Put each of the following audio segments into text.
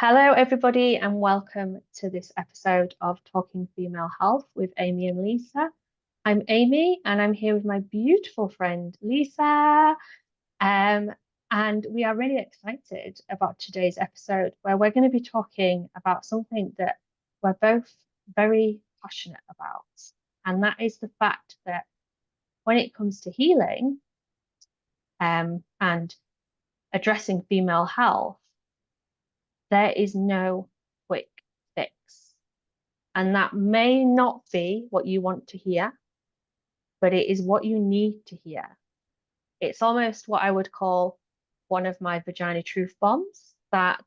Hello, everybody, and welcome to this episode of Talking Female Health with Amy and Lisa. I'm Amy, and I'm here with my beautiful friend Lisa. And we are really excited about today's episode, where we're going to be talking about something that we're both very passionate about, and that is the fact that when it comes to healing, and addressing female health, there is no quick fix. And that may not be what you want to hear, but it is what you need to hear. It's almost what I would call one of my vagina truth bombs that,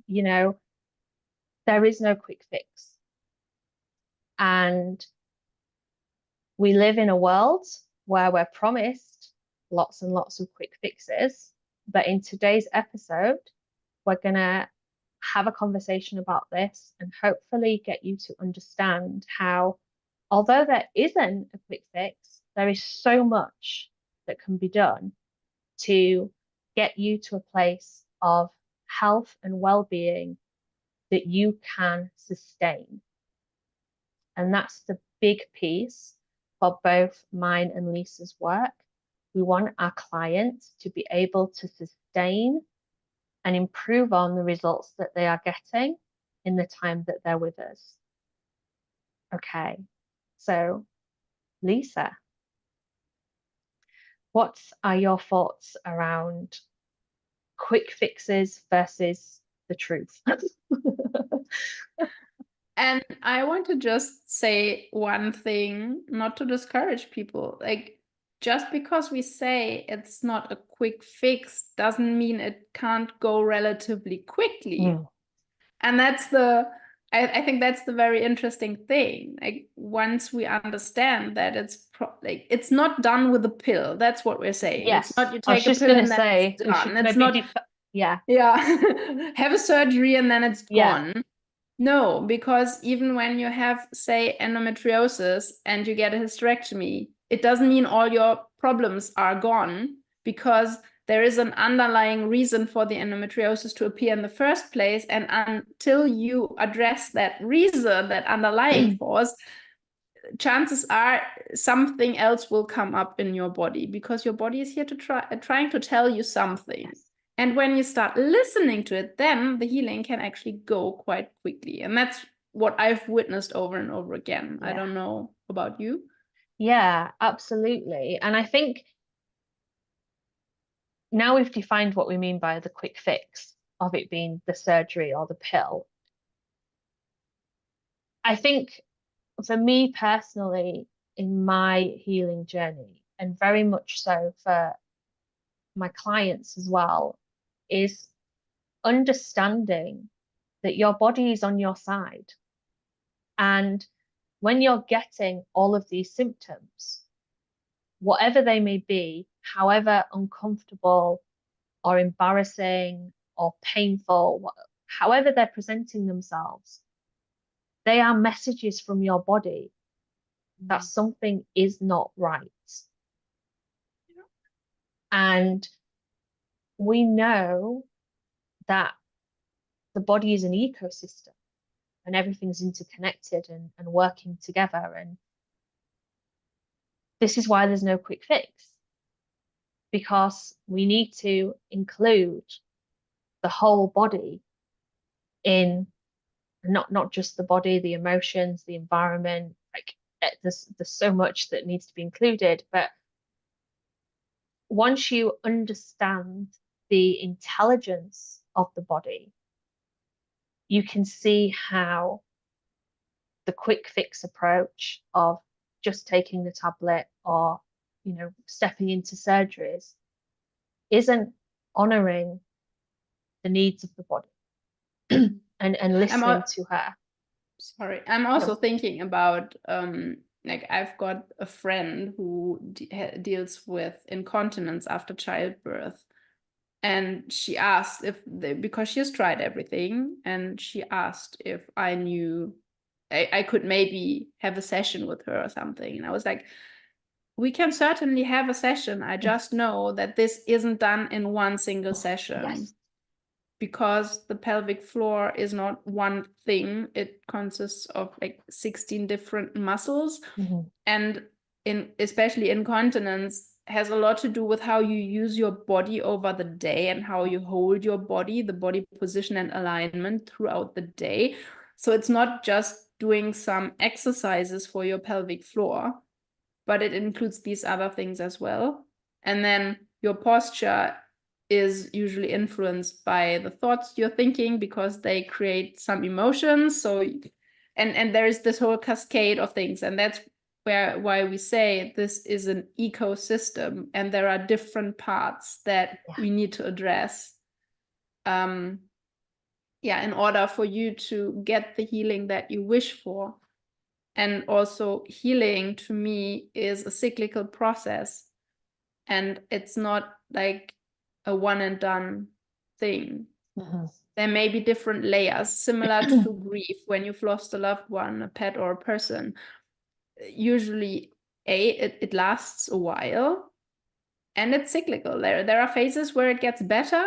you know, there is no quick fix. And we live in a world where we're promised lots and lots of quick fixes. But in today's episode, we're going to have a conversation about this and hopefully get you to understand how, although there isn't a quick fix, there is so much that can be done to get you to a place of health and well-being that you can sustain. And that's the big piece for both mine and Lisa's work. We want our clients to be able to sustain and improve on the results that they are getting in the time that they're with us. Okay, so Lisa, what are your thoughts around quick fixes versus the truth? And I want to just say one thing, not to discourage people. Like, just because we say it's not a quick fix doesn't mean it can't go relatively quickly. And I think that's the very interesting thing. Like, once we understand that it's not done with a pill. That's what we're saying. Yes, It's not you I was take a just pill going to and then say it's we should done. It's maybe not, yeah, have a surgery and then it's yeah, gone. No, because even when you have, say, endometriosis and you get a hysterectomy, it doesn't mean all your problems are gone, because there is an underlying reason for the endometriosis to appear in the first place. And until you address that reason, that underlying cause, chances are something else will come up in your body, because your body is here to trying to tell you something. yes. And when you start listening to it, then the healing can actually go quite quickly. And that's what I've witnessed over and over again. I Yeah. don't know about you. Yeah, absolutely. And I think now we've defined what we mean by the quick fix of it being the surgery or the pill. I think for me personally, in my healing journey, and very much so for my clients as well, is understanding that your body is on your side. And when you're getting all of these symptoms, whatever they may be, however uncomfortable or embarrassing or painful, however they're presenting themselves, they are messages from your body that something is not right. And we know that the body is an ecosystem and everything's interconnected and working together. And this is why there's no quick fix, because we need to include the whole body in not just the body, the emotions, the environment. Like there's so much that needs to be included. But once you understand the intelligence of the body, you can see how the quick fix approach of just taking the tablet or, stepping into surgeries isn't honoring the needs of the body and listening to her. Sorry, I'm also thinking about like, I've got a friend who deals with incontinence after childbirth. And she asked because she has tried everything, and she asked if I knew I could maybe have a session with her or something. And I was like, we can certainly have a session. I just know that this isn't done in one single session. Yes. because the pelvic floor is not one thing. It consists of like 16 different muscles. And especially incontinence has a lot to do with how you use your body over the day and how you hold your body, the body position and alignment throughout the day. So it's not just doing some exercises for your pelvic floor, but it includes these other things as well. And then your posture is usually influenced by the thoughts you're thinking, because they create some emotions. So, and there is this whole cascade of things, and that's why we say this is an ecosystem, and there are different parts that we need to address. In order for you to get the healing that you wish for. And also, healing to me is a cyclical process, and it's not like a one and done thing. There may be different layers, similar to grief when you've lost a loved one, a pet or a person. Usually, it lasts a while, and it's cyclical. There are phases where it gets better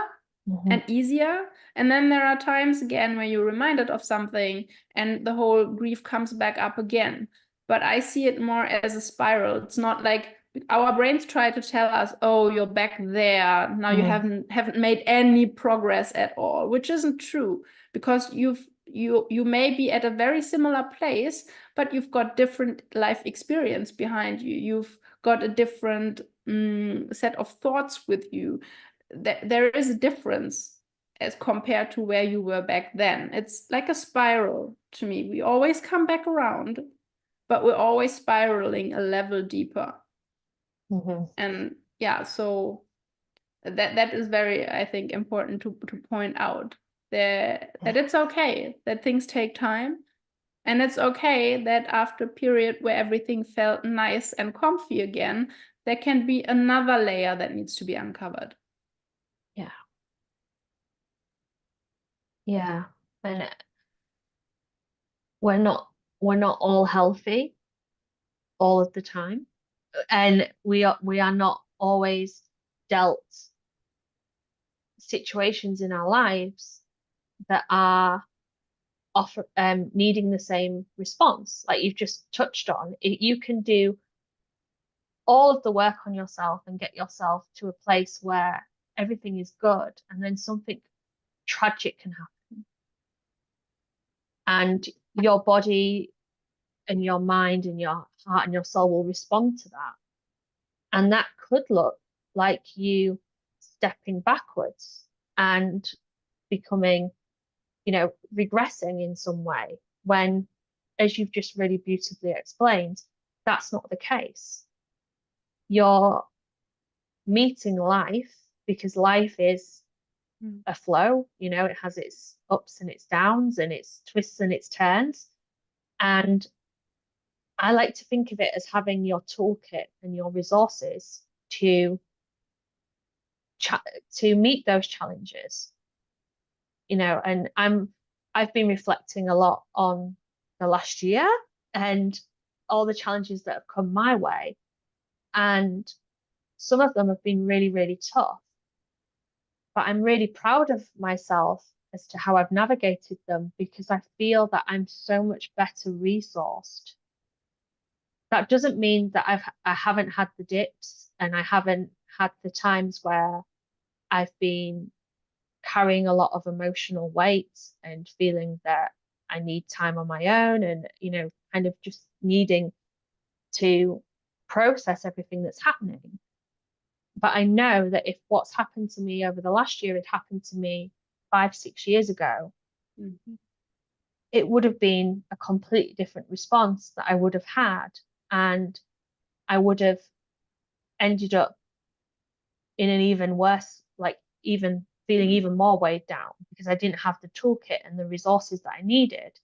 and easier, and then there are times again where you're reminded of something and the whole grief comes back up again. But I see it more as a spiral. It's not like our brains try to tell us, oh, you're back there now, you haven't made any progress at all, which isn't true, because you may be at a very similar place, but you've got different life experience behind you. You've got a different set of thoughts with you. There is a difference as compared to where you were back then. It's like a spiral to me. We always come back around, but we're always spiraling a level deeper. And so that is very, I think, important to point out that it's okay that things take time. And it's okay that after a period where everything felt nice and comfy again, there can be another layer that needs to be uncovered. And we're not all healthy all of the time, and we are not always dealt situations in our lives that are needing the same response. Like you've just touched on, you can do all of the work on yourself and get yourself to a place where everything is good, and then something tragic can happen, and your body and your mind and your heart and your soul will respond to that. And that could look like you stepping backwards and becoming, regressing in some way, when, as you've just really beautifully explained, that's not the case. You're meeting life, because life is a flow, it has its ups and its downs and its twists and its turns. And I like to think of it as having your toolkit and your resources to meet those challenges. And I've been reflecting a lot on the last year and all the challenges that have come my way. And some of them have been really, really tough. But I'm really proud of myself as to how I've navigated them, because I feel that I'm so much better resourced. That doesn't mean that I haven't had the dips, and I haven't had the times where I've been carrying a lot of emotional weight and feeling that I need time on my own, and kind of just needing to process everything that's happening. But I know that if what's happened to me over the last year had happened to me 5-6 years ago, it would have been a completely different response that I would have had. And I would have ended up in an even worse, like even feeling even more weighed down, because I didn't have the toolkit and the resources that I needed.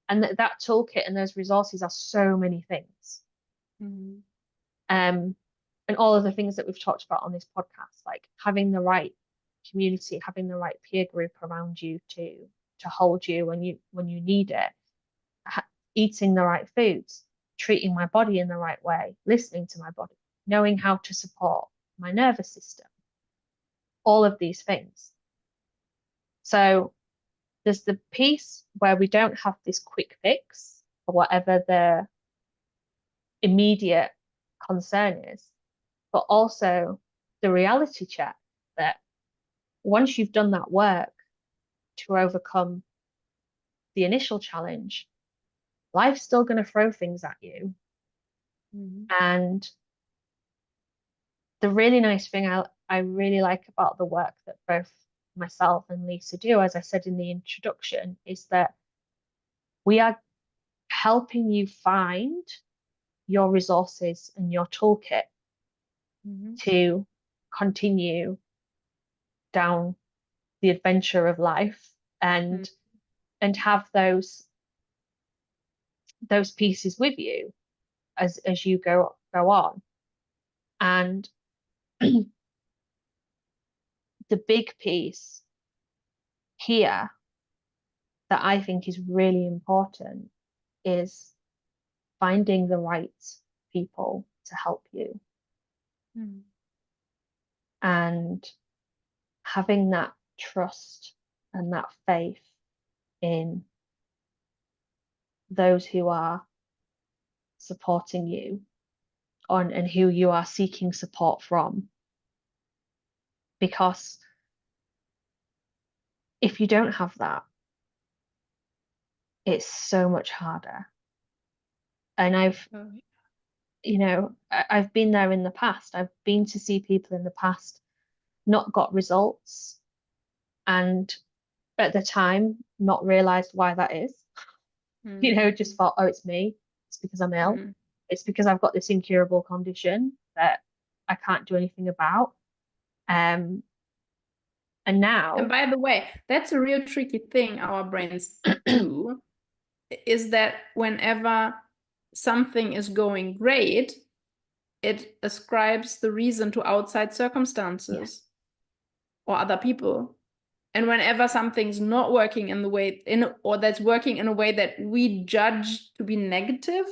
And that toolkit and those resources are so many things. And all of the things that we've talked about on this podcast, like having the right community, having the right peer group around you to hold you when you need it, eating the right foods, treating my body in the right way, listening to my body, knowing how to support my nervous system, all of these things. So there's the piece where we don't have this quick fix for whatever the immediate concern is, but also the reality check that once you've done that work to overcome the initial challenge, life's still going to throw things at you. And the really nice thing I really like about the work that both myself and Lisa do, as I said in the introduction, is that we are helping you find your resources and your toolkit to continue down the adventure of life and have those pieces with you as you go on. And the big piece here that I think is really important is finding the right people to help you and having that trust and that faith in those who are supporting you on and who you are seeking support from. Because if you don't have that, it's so much harder. And I've been there in the past. I've been to see people in the past, not got results, and at the time not realized why that is. Just thought, oh, it's me. It's because I'm ill. It's because I've got this incurable condition that I can't do anything about. And now, and by the way, that's a real tricky thing our brains do, is that whenever something is going great, it ascribes the reason to outside circumstances or other people. And whenever something's not working in the way or that's working in a way that we judge to be negative,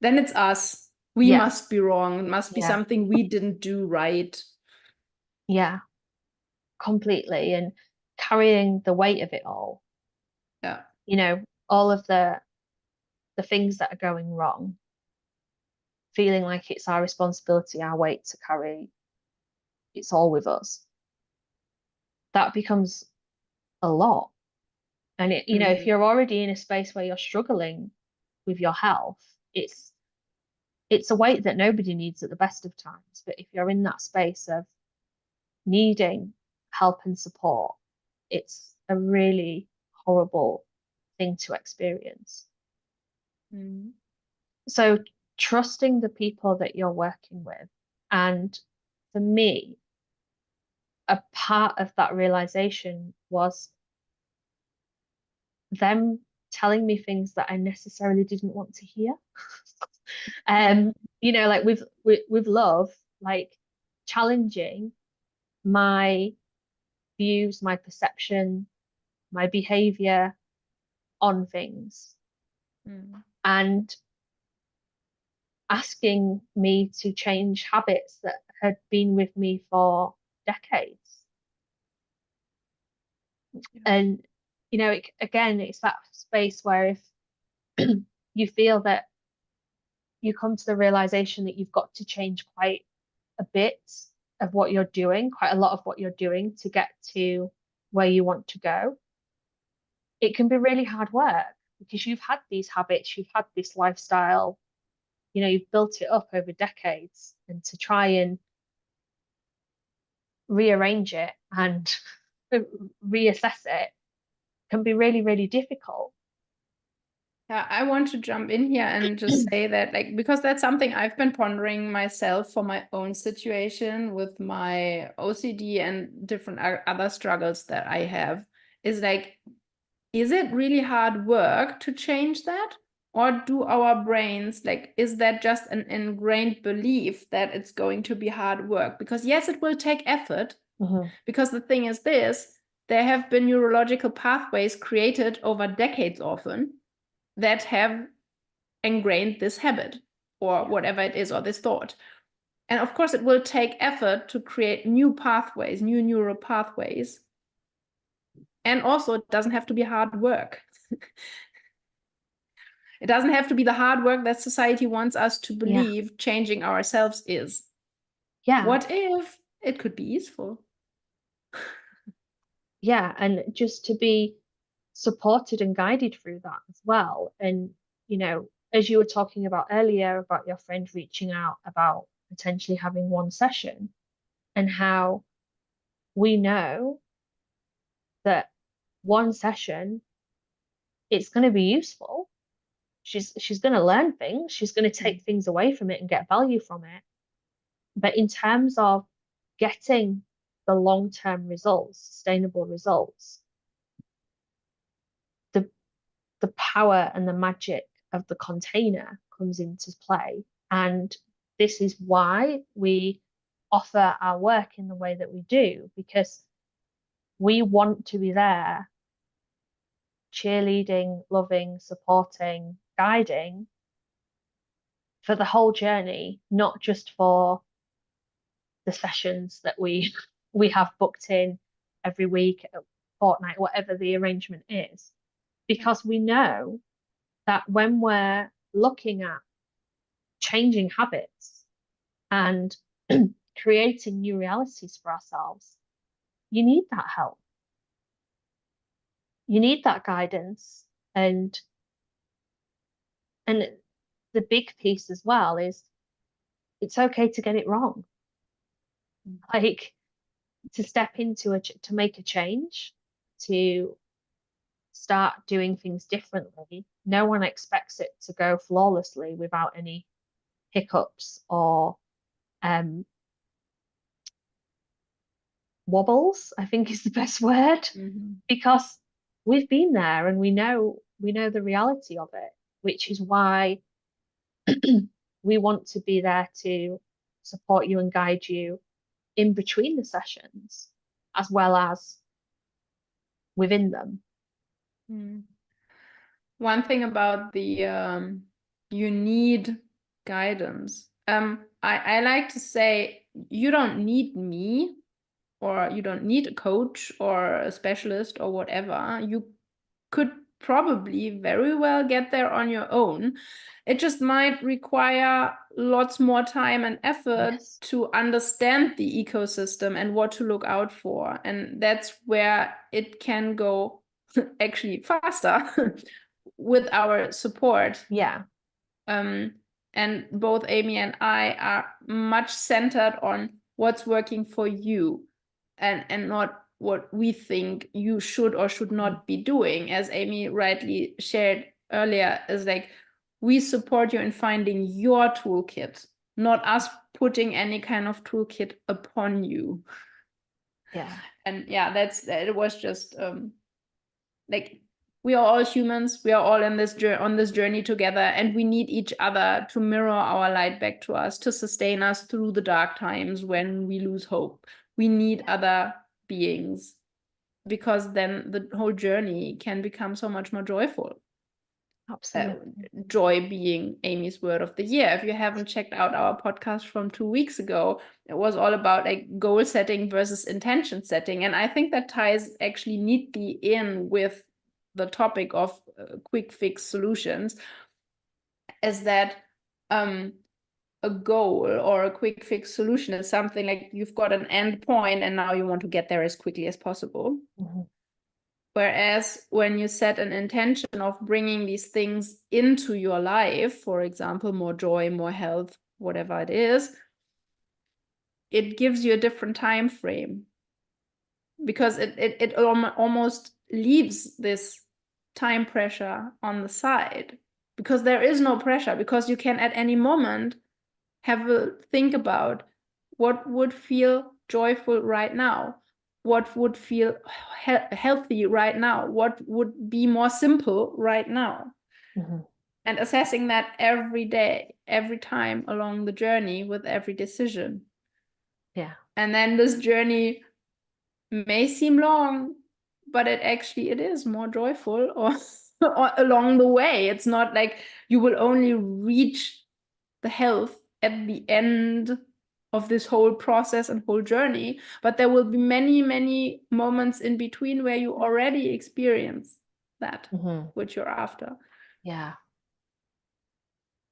then it's us. We must be wrong. It must be something we didn't do right. Yeah, completely. And carrying the weight of it all. Yeah. All of the things that are going wrong, feeling like it's our responsibility, our weight to carry, it's all with us. That becomes a lot. And if you're already in a space where you're struggling with your health, it's a weight that nobody needs at the best of times. But if you're in that space of needing help and support, it's a really horrible thing to experience. So trusting the people that you're working with. And for me, a part of that realization was them telling me things that I necessarily didn't want to hear. Like with love, like challenging my views, my perception, my behavior on things, and asking me to change habits that had been with me for decades. And again, it's that space where if you feel that you come to the realization that you've got to change quite a bit of what you're doing, quite a lot of what you're doing to get to where you want to go, it can be really hard work because you've had these habits, you've had this lifestyle, you've built it up over decades, and to try and rearrange it and reassess it can be really, really difficult. Yeah, I want to jump in here and just say that, because that's something I've been pondering myself for my own situation with my OCD and different other struggles that I have, is it really hard work to change that? Or do our brains, is that just an ingrained belief that it's going to be hard work? Because yes, it will take effort. Because the thing is this, there have been neurological pathways created over decades often that have ingrained this habit or whatever it is, or this thought. And of course, it will take effort to create new pathways, new neural pathways. And also, it doesn't have to be hard work. It doesn't have to be the hard work that society wants us to believe changing ourselves is. Yeah. What if it could be useful? Yeah. And just to be supported and guided through that as well. And, you know, as you were talking about earlier about your friend reaching out about potentially having one session, and how we know that one session, it's going to be useful. She's going to learn things. She's going to take things away from it and get value from it. But in terms of getting the long-term results, sustainable results, the the power and the magic of the container comes into play. And this is why we offer our work in the way that we do, because we want to be there cheerleading, loving, supporting, guiding for the whole journey, not just for the sessions that we have booked in every week, fortnight, whatever the arrangement is. Because we know that when we're looking at changing habits and creating new realities for ourselves, you need that help. You need that guidance. And the big piece as well is it's okay to get it wrong. Like to step into to make a change, to start doing things differently. No one expects it to go flawlessly without any hiccups or wobbles, I think is the best word, because we've been there and we know the reality of it, which is why we want to be there to support you and guide you in between the sessions as well as within them. One thing about the you need guidance. I like to say you don't need me, or you don't need a coach or a specialist or whatever. You could probably very well get there on your own. It just might require lots more time and effort to understand the ecosystem and what to look out for. And that's where it can go actually faster with our support. Yeah. And both Amy and I are much centered on what's working for you and not what we think you should or should not be doing. As Amy rightly shared earlier, is like we support you in finding your toolkit, not us putting any kind of toolkit upon you. Yeah. And yeah, it was just like we are all humans. We are all in this on this journey together, and we need each other to mirror our light back to us, to sustain us through the dark times when we lose hope. We need other beings, because then the whole journey can become so much more joyful. Absolutely. Joy being Amy's word of the year. If you haven't checked out our podcast from 2 weeks ago, it was all about like goal setting versus intention setting. And I think that ties actually neatly in with the topic of quick fix solutions, is that a goal or a quick fix solution is something like you've got an end point and now you want to get there as quickly as possible. Whereas when you set an intention of bringing these things into your life, for example, more joy, more health, whatever it is, it gives you a different time frame, because it almost leaves this time pressure on the side, because there is no pressure, because you can at any moment have a think about what would feel joyful right now, what would feel healthy right now, what would be more simple right now. And assessing that every day, every time along the journey with every decision. Yeah. And then this journey may seem long, but it is more joyful or along the way. It's not like you will only reach the health at the end of this whole process and whole journey, but there will be many, many moments in between where you already experience that, which you're after. Yeah.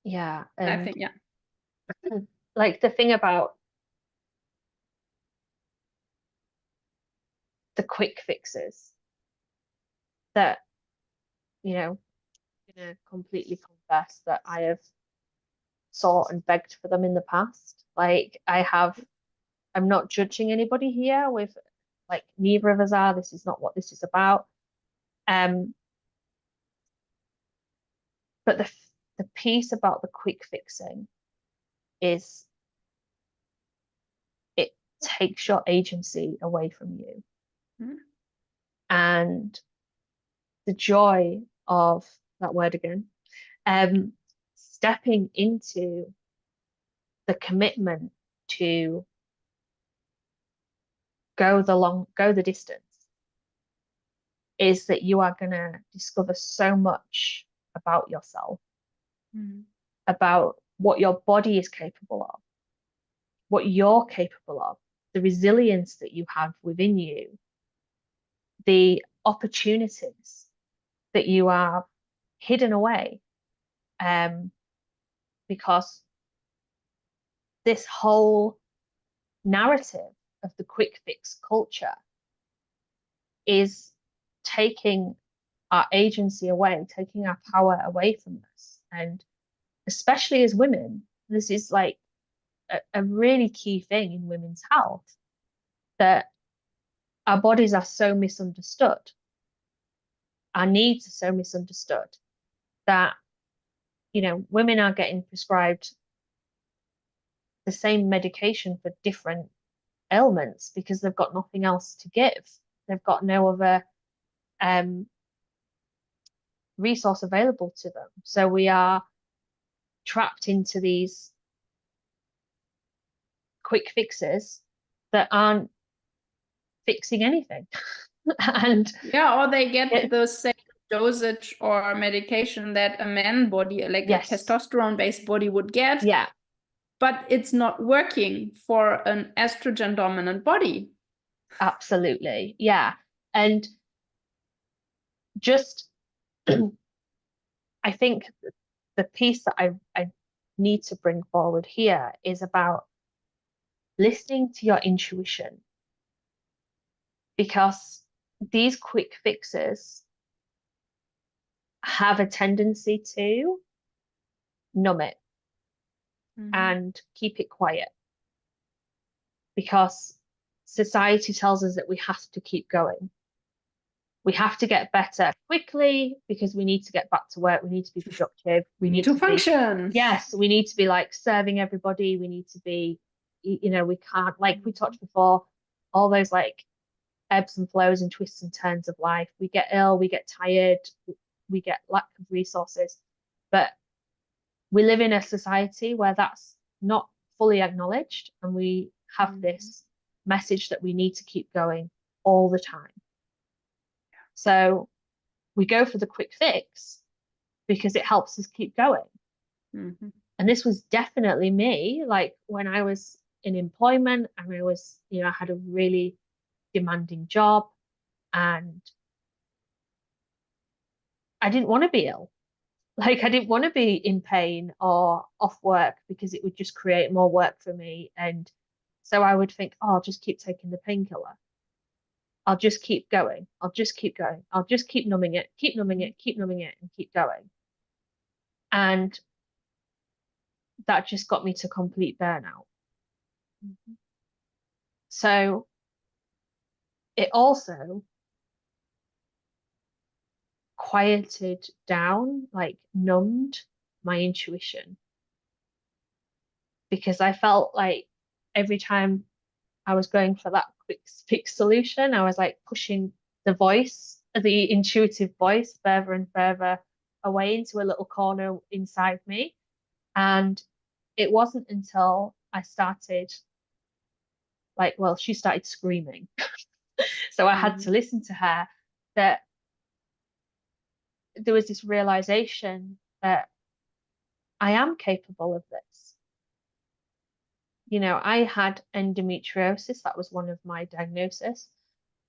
Yeah. I think, yeah. Like the thing about the quick fixes that, you know, I'm gonna completely confess that I have sought and begged for them in the past. Like I'm not judging anybody here with, like, neither of us are. This is not what this is about. But the piece about the quick fixing is it takes your agency away from you. And the joy of that word again, stepping into the commitment to go the distance, is that you are going to discover so much about yourself, about what your body is capable of, what you're capable of, the resilience that you have within you, the opportunities that you are hidden away. Because this whole narrative of the quick fix culture is taking our agency away, taking our power away from us. And especially as women, this is like a really key thing in women's health, that our bodies are so misunderstood. Our needs are so misunderstood that, you know, women are getting prescribed the same medication for different ailments because they've got nothing else to give. They've got no other resource available to them. So we are trapped into these quick fixes that aren't fixing anything. And yeah, or they get the same dosage or medication that a man body, like a testosterone based body, would get. Yeah. But it's not working for an estrogen dominant body. Absolutely. Yeah. And just I think the piece that I need to bring forward here is about listening to your intuition, because these quick fixes have a tendency to numb it and keep it quiet, because society tells us that we have to keep going. We have to get better quickly because we need to get back to work. We need to be productive. We need to function. Yes, we need to be like serving everybody. We need to be, you know, we can't, like we talked before, all those like ebbs and flows and twists and turns of life. We get ill, we get tired, we get lack of resources. But we live in a society where that's not fully acknowledged, and we have this message that we need to keep going all the time. So we go for the quick fix because it helps us keep going. And this was definitely me, like when I was in employment and I was, you know, I had a really demanding job and I didn't want to be ill. Like I didn't want to be in pain or off work because it would just create more work for me. And so I would think, oh, I'll just keep taking the painkiller. I'll just keep going. I'll just keep going. I'll just keep numbing it, keep numbing it, keep numbing it, and keep going. And that just got me to complete burnout. So it also quieted down, like numbed my intuition, because I felt like every time I was going for that quick fix solution, I was like pushing the intuitive voice further and further away into a little corner inside me. And it wasn't until I started, like, well, she started screaming. So I had to listen to her, that there was this realization that I am capable of this. You know, I had endometriosis. That was one of my diagnoses.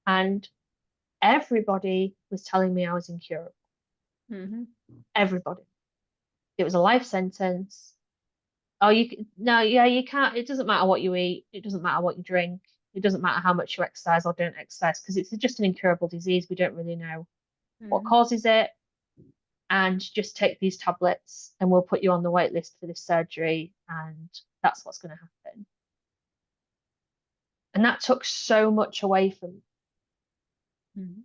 And everybody was telling me I was incurable. Mm-hmm. Everybody. It was a life sentence. Oh, no, yeah, you can't. It doesn't matter what you eat. It doesn't matter what you drink. It doesn't matter how much you exercise or don't exercise because it's just an incurable disease. We don't really know what Mm-hmm. causes it. And just take these tablets and we'll put you on the wait list for this surgery. And that's what's going to happen. And that took so much away from me. Mm-hmm.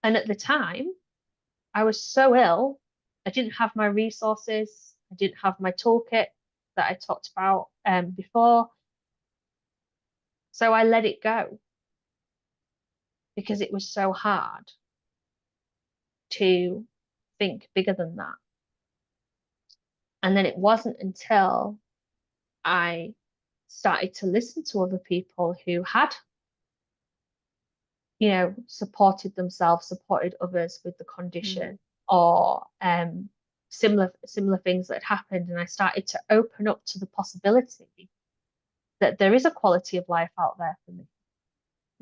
And at the time, I was so ill, I didn't have my resources, I didn't have my toolkit that I talked about before. So I let it go because it was so hard to think bigger than that. And then it wasn't until I started to listen to other people who had, you know, supported themselves, supported others with the Mm-hmm. condition or similar things that had happened. And I started to open up to the possibility that there is a quality of life out there for me.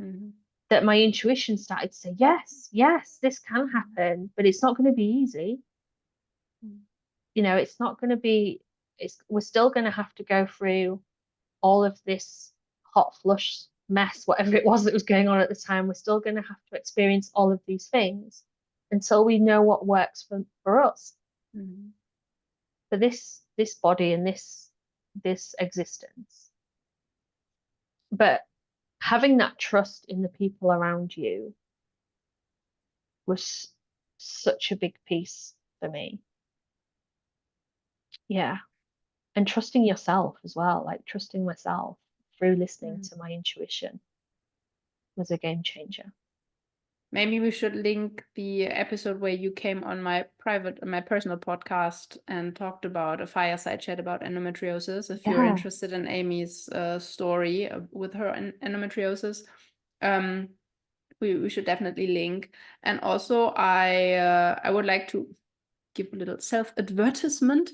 Mm-hmm. That my intuition started to say, yes, yes, this can happen, but it's not going to be easy. You know, it's not going to be, we're still going to have to go through all of this hot flush mess, whatever it was that was going on at the time. We're still going to have to experience all of these things until we know what works for us, Mm-hmm. for this body and this existence. But having that trust in the people around you was such a big piece for me. Yeah. And trusting yourself as well, like trusting myself through listening Mm-hmm. to my intuition was a game changer. Maybe we should link the episode where you came on my personal podcast and talked about a fireside chat about endometriosis. If you're Yeah. interested in Amy's story with her endometriosis, um, we should definitely link. And also, I would like to give a little self-advertisement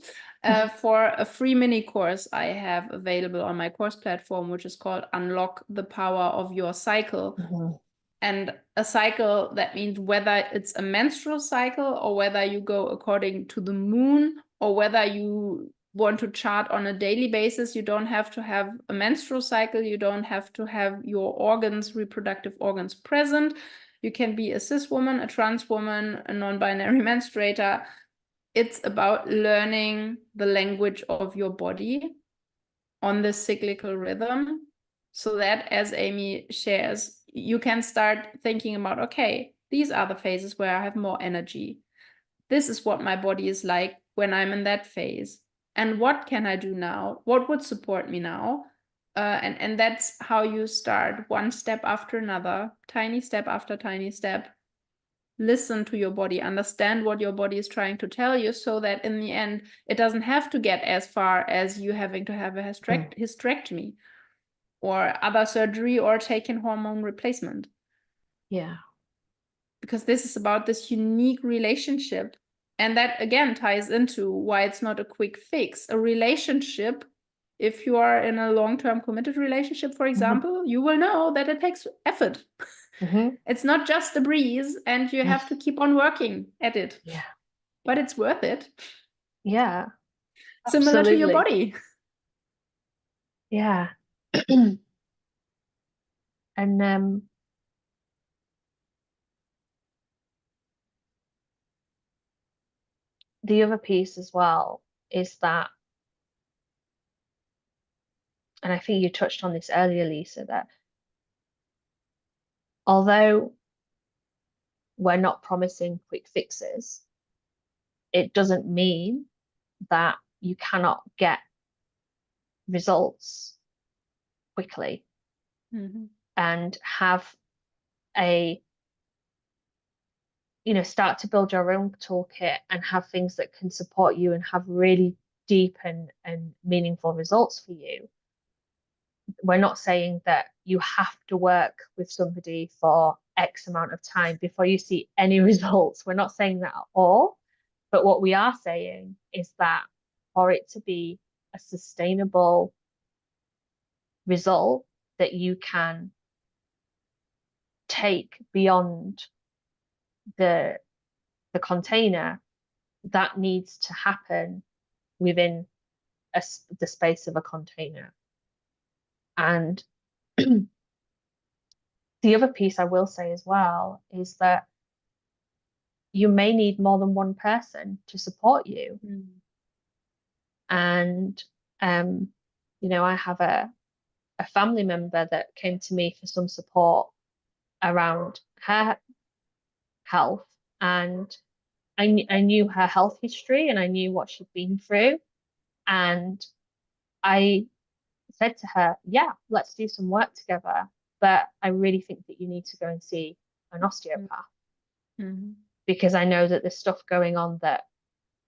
for a free mini course I have available on my course platform, which is called Unlock the Power of Your Cycle. Mhm. And a cycle, that means whether it's a menstrual cycle or whether you go according to the moon or whether you want to chart on a daily basis. You don't have to have a menstrual cycle. You don't have to have your organs, reproductive organs present. You can be a cis woman, a trans woman, a non-binary menstruator. It's about learning the language of your body on the cyclical rhythm so that, as Amy shares, you can start thinking about, okay, these are the phases where I have more energy. This is what my body is like when I'm in that phase. And what can I do now? What would support me now? And that's how you start, one step after another, tiny step after tiny step. Listen to your body, understand what your body is trying to tell you, so that in the end, it doesn't have to get as far as you having to have a hysterectomy or other surgery or taking hormone replacement. Yeah. Because this is about this unique relationship. And that again ties into why it's not a quick fix. A relationship, if you are in a long-term committed relationship, for example, you will know that it takes effort. Mm-hmm. It's not just a breeze, and you have to keep on working at it. Yeah. But it's worth it. Yeah. Similar to your Absolutely. body. Yeah. And the other piece as well is that, and I think you touched on this earlier, Lisa, that although we're not promising quick fixes, it doesn't mean that you cannot get results quickly Mm-hmm. and have a, you know, start to build your own toolkit and have things that can support you and have really deep and meaningful results for you. We're not saying that you have to work with somebody for X amount of time before you see any results. We're not saying that at all. But what we are saying is that for it to be a sustainable result that you can take beyond the container, that needs to happen within the space of a container. And the other piece I will say as well is that you may need more than one person to support you. And I have a family member that came to me for some support around her health, and I knew her health history and I knew what she'd been through, and I said to her, yeah, let's do some work together, but I really think that you need to go and see an osteopath because I know that there's stuff going on that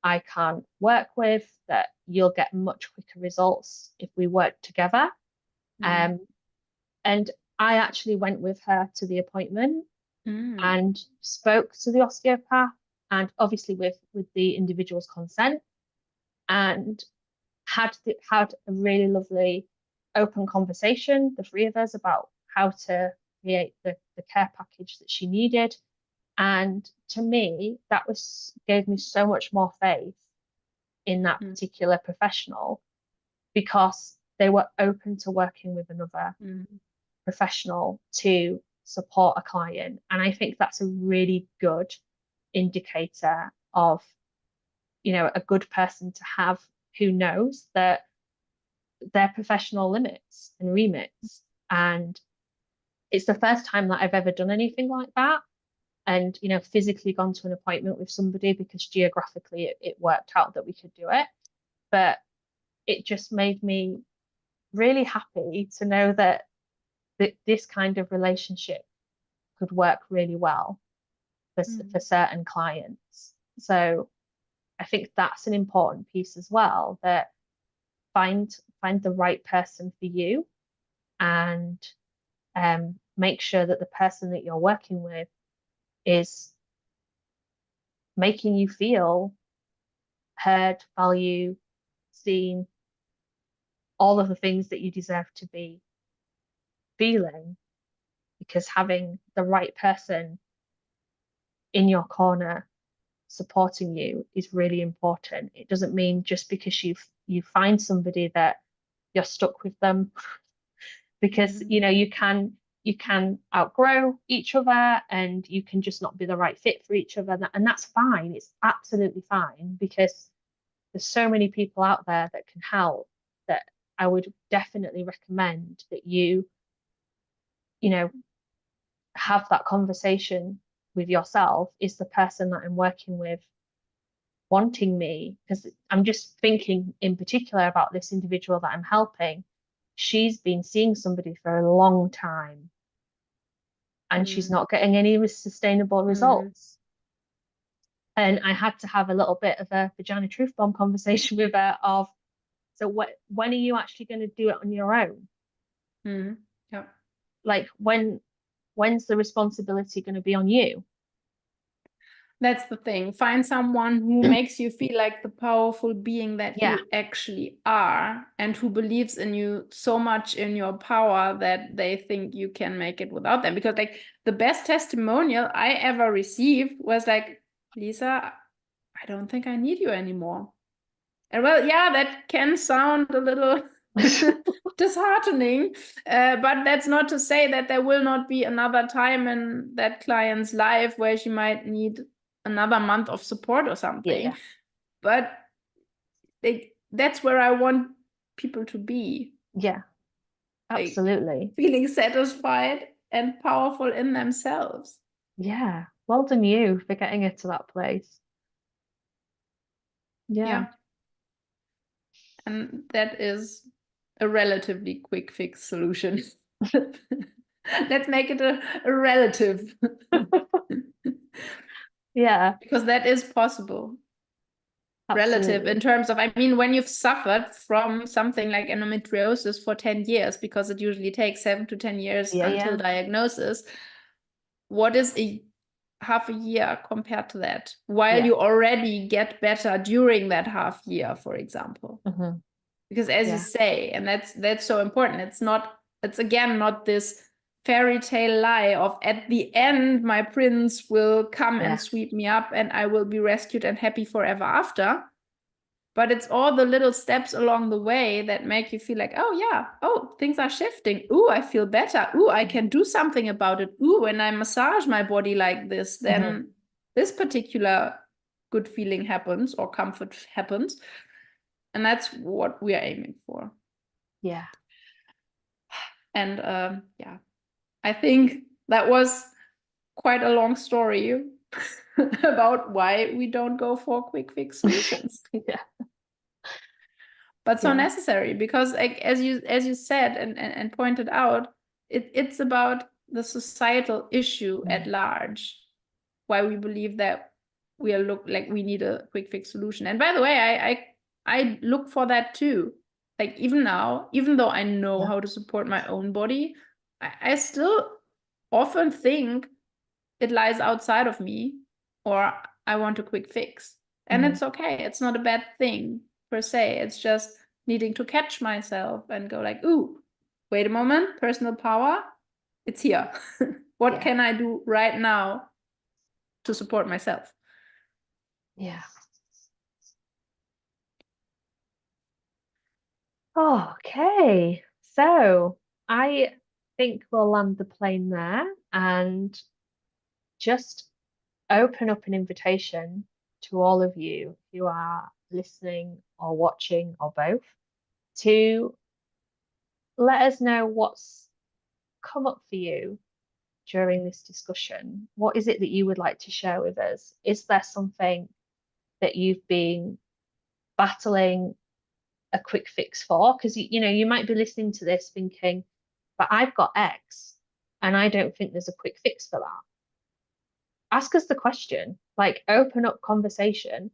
I can't work with, that you'll get much quicker results if we work together. And I actually went with her to the appointment and spoke to the osteopath, and obviously with the individual's consent, and had a really lovely open conversation, the three of us, about how to create the care package that she needed. And to me, that gave me so much more faith in that particular professional, because they were open to working with another professional to support a client. And I think that's a really good indicator of, a good person to have who knows that their professional limits and remits. And it's the first time that I've ever done anything like that. And, physically gone to an appointment with somebody, because geographically it worked out that we could do it. But it just made me really happy to know that this kind of relationship could work really well for certain clients. So I think that's an important piece as well, that find the right person for you, and make sure that the person that you're working with is making you feel heard, valued, seen, all of the things that you deserve to be feeling, because having the right person in your corner supporting you is really important. It doesn't mean just because you find somebody that you're stuck with them, because you can outgrow each other, and you can just not be the right fit for each other, and that's fine. It's absolutely fine, because there's so many people out there that can help, that I would definitely recommend that you have that conversation with yourself. Is the person that I'm working with wanting me? Because I'm just thinking in particular about this individual that I'm helping. She's been seeing somebody for a long time, and she's not getting any sustainable results. And I had to have a little bit of a vagina truth bomb conversation with her of, so when are you actually going to do it on your own? Yeah. Like, when's the responsibility going to be on you? That's the thing. Find someone who makes you feel like the powerful being that Yeah. you actually are, and who believes in you so much, in your power, that they think you can make it without them. Because like the best testimonial I ever received was like, Lisa, I don't think I need you anymore. And well, yeah, that can sound a little disheartening, but that's not to say that there will not be another time in that client's life where she might need another month of support or something. Yeah. But that's where I want people to be. Yeah, absolutely. Like, feeling satisfied and powerful in themselves. Yeah. Well done you for getting it to that place. Yeah. And that is a relatively quick fix solution. Let's make it a relative. Yeah. Because that is possible. Absolutely. Relative in terms of, I mean, when you've suffered from something like endometriosis for 10 years, because it usually takes 7 to 10 years until diagnosis, what is half a year compared to that? While you already get better during that half year, for example. Because as you Yeah. say, and that's so important, it's again not this fairy tale lie of at the end my prince will come Yeah. and sweep me up and I will be rescued and happy forever after. But it's all the little steps along the way that make you feel like, oh yeah, oh, things are shifting. Ooh, I feel better. Ooh, I can do something about it. Ooh, when I massage my body like this, then this particular good feeling happens or comfort happens. And that's what we are aiming for. Yeah. And yeah, I think that was quite a long story about why we don't go for quick fix solutions. Yeah. But so Yeah. necessary because, like, as you said and pointed out, it's about the societal issue at large, why we believe that we are we need a quick fix solution. And by the way, I look for that too. Like, even now, even though I know Yeah. how to support my own body, I still often think it lies outside of me, or I want a quick fix. And it's okay. It's not a bad thing per se. It's just needing to catch myself and go like, ooh, wait a moment, personal power, it's here. What Yeah. can I do right now to support myself? Yeah. Okay. So I think we'll land the plane there and just open up an invitation to all of you who are listening or watching or both to let us know what's come up for you during this discussion. What is it that you would like to share with us? Is there something that you've been battling a quick fix for? Because you might be listening to this thinking, but I've got X and I don't think there's a quick fix for that. Ask us the question, like open up conversation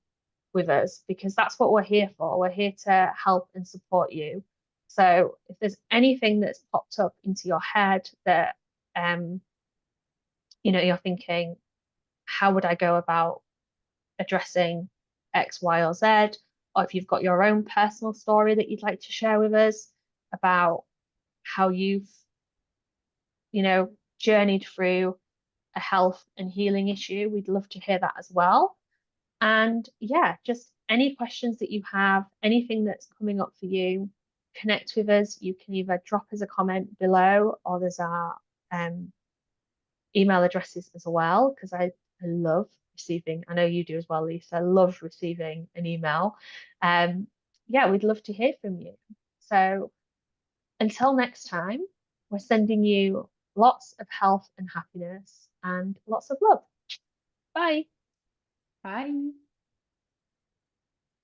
with us because that's what we're here for. We're here to help and support you. So if there's anything that's popped up into your head that you're thinking, how would I go about addressing X, Y, or Z? Or if you've got your own personal story that you'd like to share with us about how you've, journeyed through a health and healing issue, we'd love to hear that as well. And yeah, just any questions that you have, anything that's coming up for you, connect with us. You can either drop us a comment below or there's our email addresses as well, because I love receiving, I know you do as well, Lisa, I love receiving an email. Yeah, we'd love to hear from you. So until next time, we're sending you lots of health and happiness and lots of love. Bye. Bye.